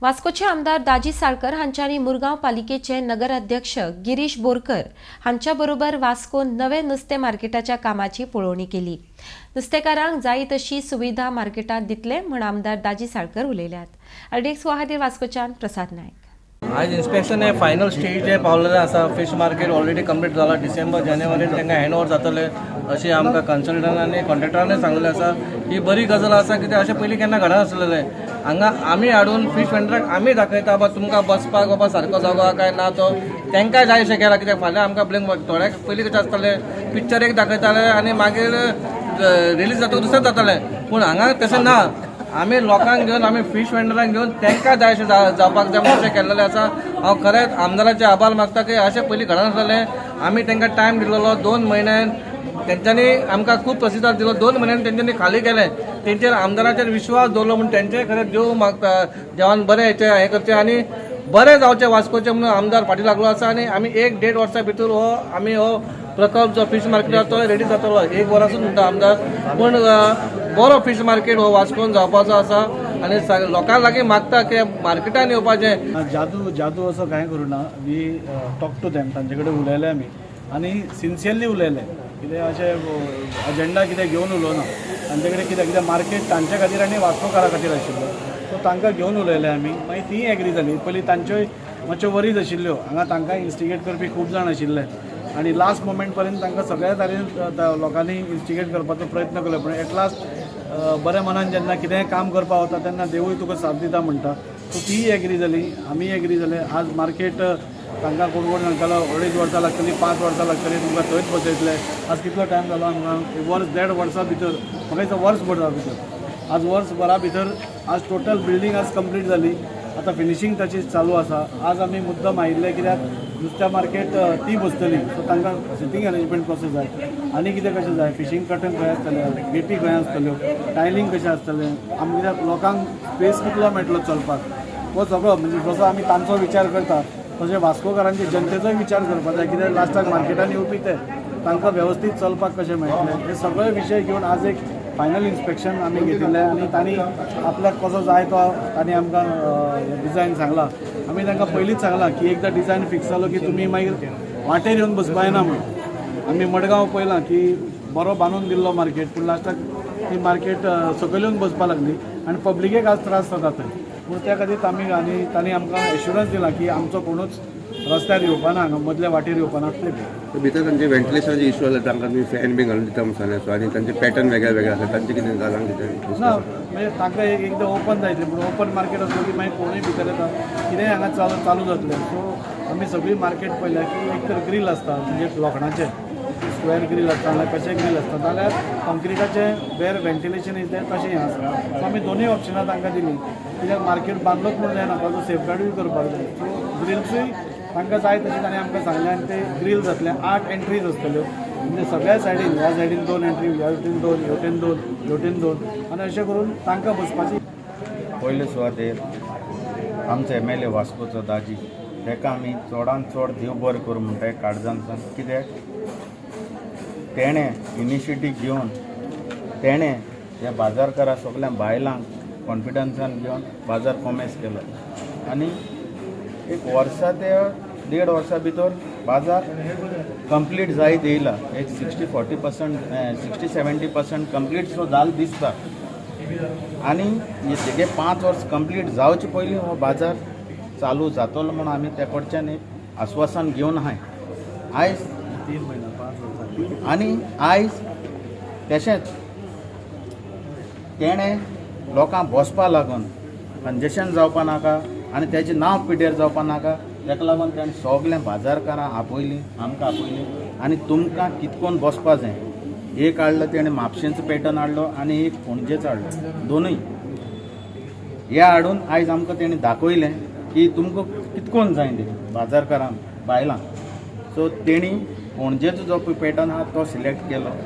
वास्कोचे आमदार दाजी साळकर हांच्यानी मुरगांव पालिकेचे नगराध्यक्ष गिरीश बोरकर हांच्या बरोबर वास्कोन नवे नुस्तें मार्केटाच्या कामाची पळोवणी केली। नुस्तेकारांक जाय तशी सुविधा मार्केटात दितले म्हण आमदार दाजी साळकर उलयल्यात। अर्डेक्स खातीर वास्कोच्यान प्रसाद नायक। आज इन्स्पेक्शन हे फायनल स्टेज पावलेलें आसा। फिश मार्केट ऑलरेडी कंप्लीट जाला। डिसेंबर जानेवारी तांकां हँड ओवर जातले अशें आमकां कन्सल्टंटांनी कॉन्ट्रॅक्टरांनी सांगलेलें आसा। ही बरी गजाल आसा कित्याक अशें पयलीं केन्ना घडनासलेलें। हांगा आमी हाडून फिश वेंडराक आमी दाखयता बा तुमकां बसपाक बाबा सारको जागो आहा काय ना तो तांकां जाय अशें केला। कित्याक फाल्यां आमकां ब्लँक थोड्याक पयलीं कशें आसतालें पिक्चर एक दाखयताले आनी मागीर रिलीज जाता दुसरें जातालें, पूण हांगा तशें ना। आमी लोकांक घेवन आमी फिश वेंडरांक घेवन तांकां जाय अशें जावपाक जाय म्हणून अशें केल्लेलें आसा। हांव खरेंच आमदाराचे आभार मागता की अशें पयलीं घडनासलेलें। आमी तांकां टायम दिलेलो 2 म्हयने, तेंच्यांनी आमकां खूब प्रतिसाद दिलो। 2 म्हयन्यांनी तेंच्यांनी खाली केलें। तेंचेर आमदाराचेर विश्वास दवरलो म्हणून तेंचे खरें देव मागता देवान बरें हें करचें आनी बरें जावचें वास्कोचें म्हणून आमदार फाटीं लागलो आसा। आनी आमी 1-1.5 वर्सां भितर आमी हो प्रकल्प जो फिश मार्केट आसा तो रेडी जातलो। 1 वरासून म्हणटा आमदार, पूण बरो फिश मार्केट हो वास्कोन जावपाचो आसा आनी लोकां लागीं मागता की मार्केटान येवपाचें। जादू असं कांय करूं ना। वी टॉक टू देम, तांचे कडेन उलयले आमी आनी सिन्सियरली उलयले। कितें अशें अजेंडा कितें घेवन उलोवना। तांचे कडेन कितें मार्केट तांचे खातीर आनी वास्कोकारा खातीर आशिल्लो, सो तांकां घेवन उलयले आमी। मागीर तीं एग्री जाली। पयलीं तांच्योय मातश्यो वरीज आशिल्ल्यो। हांगा तांकां इन्स्टिगेट करपी खूब जाण आशिल्ले आनी लास्ट मोमेंट पर्यंत तांकां सगळ्या तरेन लोकांनी इन्स्टिगेट करपाचो प्रयत्न केलो, पूण एट लास्ट बऱ्या मनान जेन्ना कितेंय काम करपा वता तेन्ना देवूय तुका साथ दिता म्हणटा। सो ती एग्री जाली, आमी एग्री जाले। आज मार्केट तांकां कोण कोण सांगतालो 2.5 वर्सां लागतली, 5 वर्सां लागतली, तुमकां थंयच बसयतले। आज कितलो टायम जालो आमकां? 1.5 वर्सां भितर, म्हाका दिसता वर्सभरा भितर। आज वर्सभरा भितर आज टोटल बिल्डींग आज कंप्लीट जाली। आतां फिनिशींग ताची चालू आसा। आज आमी मुद्दम आयिल्ले कित्याक नुस्त्या मार्केट ती बसतली, सो तांकां सिटींग अरेंजमेंट कसो जाय आनी कितें कशें जाय, फिशींग कर्टन खंय आसतलें, गेटी खंय आसतल्यो, टायलिंग कशें आसतलें, आमच्या लोकांक स्पेस कितलो मेळटलो चलपाक, हो सगळो म्हणजे जसो आमी तांचो विचार करता तशें वास्कोकारांचे जनतेचोय विचार करपाक जाय। कित्याक लास्टाक मार्केटान येवपी ते तांकां वेवस्थीत चलपाक कशें मेळटलें, हे सगळे विशय घेवन आज एक फायनल इन्स्पेक्शन आमी घेतिल्लें आनी तांणी आपल्याक कसो जाय तो तांणी आमकां डिजायन सांगला। आमी तांकां पयलींच सांगलां की एकदां डिजायन फिक्स जालो की तुमी मागीर वाटेर येवन बसपा येना म्हणून। आमी मडगांव पळयलां की बरो बांदून दिल्लो मार्केट, पूण लास्टाक ती मार्केट सकयल येवन बसपा लागली आनी पब्लिकेक आज त्रास जाता थंय। पूण त्या खातीर आमी आनी तांणी आमकां एश्युरन्स दिला की आमचो कोणूच रस्त्यार येवपाना, हांगा मदल्या वाटेर येवपाना। भितर तांचे वेंटिलेशनाचे इश्यू आसले, तांकां तुमी फॅन बी घालून दिता म्हणून सांगले, आनी तांचे पॅटर्न वेगळे वेगळे आसले, तांचे कितें जालां कितें ना म्हणजे तांकां एकदां ओपन जायतलें, पूण ओपन मार्केट आसलो की मागीर कोणूय भितर येता, कितेंय हांगा चालू जातलें। सो आमी सगळी मार्केट पळयल्या की एक तर ग्रील आसता म्हणजे लोखणाचें स्क्वेअर ग्रील आसता नाल्यार कशें ग्रील आसता, नाल्यार कॉन्क्रिटाचें वेर वेंटिलेशन येता तशें हें आसता। सो आमी दोनूय ऑप्शनां तांकां दिलीं, कित्याक मार्केट बांदलोच म्हणून जायना, ताजो सेफगार्डूय करपाक जाय। सो ग्रिल्सूय तांकां जाय तशें तांणी आमकां सांगलें आनी ते ग्रील जातले 8 एंट्रीज आसतल्यो, म्हणजे सगळ्या सायडीन, ह्या सायडीन 2 एंट्री, ह्या सायडीन 2, हेवटेन 2, हेवटेन 2, आनी अशें करून तांकां बसपाची। पयले सुवातेर आमचो MLA वास्कोचो दाजी, ताका आमी चडांत चड देव बरें करूं म्हणटा काळजांतल्यान। कित्याक तेणें इनिशिएटीव घेवन तेणें ह्या बाजारकारां सगळ्या बायलांक कॉन्फिडन्सान घेवन बाजार कॉमेस केलो आनी 1 वर्सा ते 1.5 वर्सां भितर बाजार कंप्लीट जायत येयला। एक 60-40%, 60-70% कंप्लीट सो जाल दिसता। आनी हे 5 वर्स कंप्लीट जावचे पयलीं हो बाजार चालू जातलो म्हणून आमी त्या कडच्यान एक आश्वासन घेवन आहाय। आयज 3 म्हयने 5 वर्सां आनी आयज तशेंच तेणें लोकांक बसपा लागून कंजेशन जावपा नाका आनी तेजें नांव पिड्यार जावपा नाका, ताका लागून ताणें सगल्या बाजारकारां आपयलीं, आमकां आपयलीं आनी तुमकां कितकोन बसपा जाय। एक हाडलो तेणें म्हापशेंचो पॅटर्न हाडलो आनी एक पणजेचो हाडलो, दोनूय हे हाडून आयज आमकां तेणें दाखयलें की तुमकां कितकोन जाय तें बाजारकारांक बायलांक। सो तेणी पणजेचो जो पॅटर्न आहा तो सिलेक्ट केलो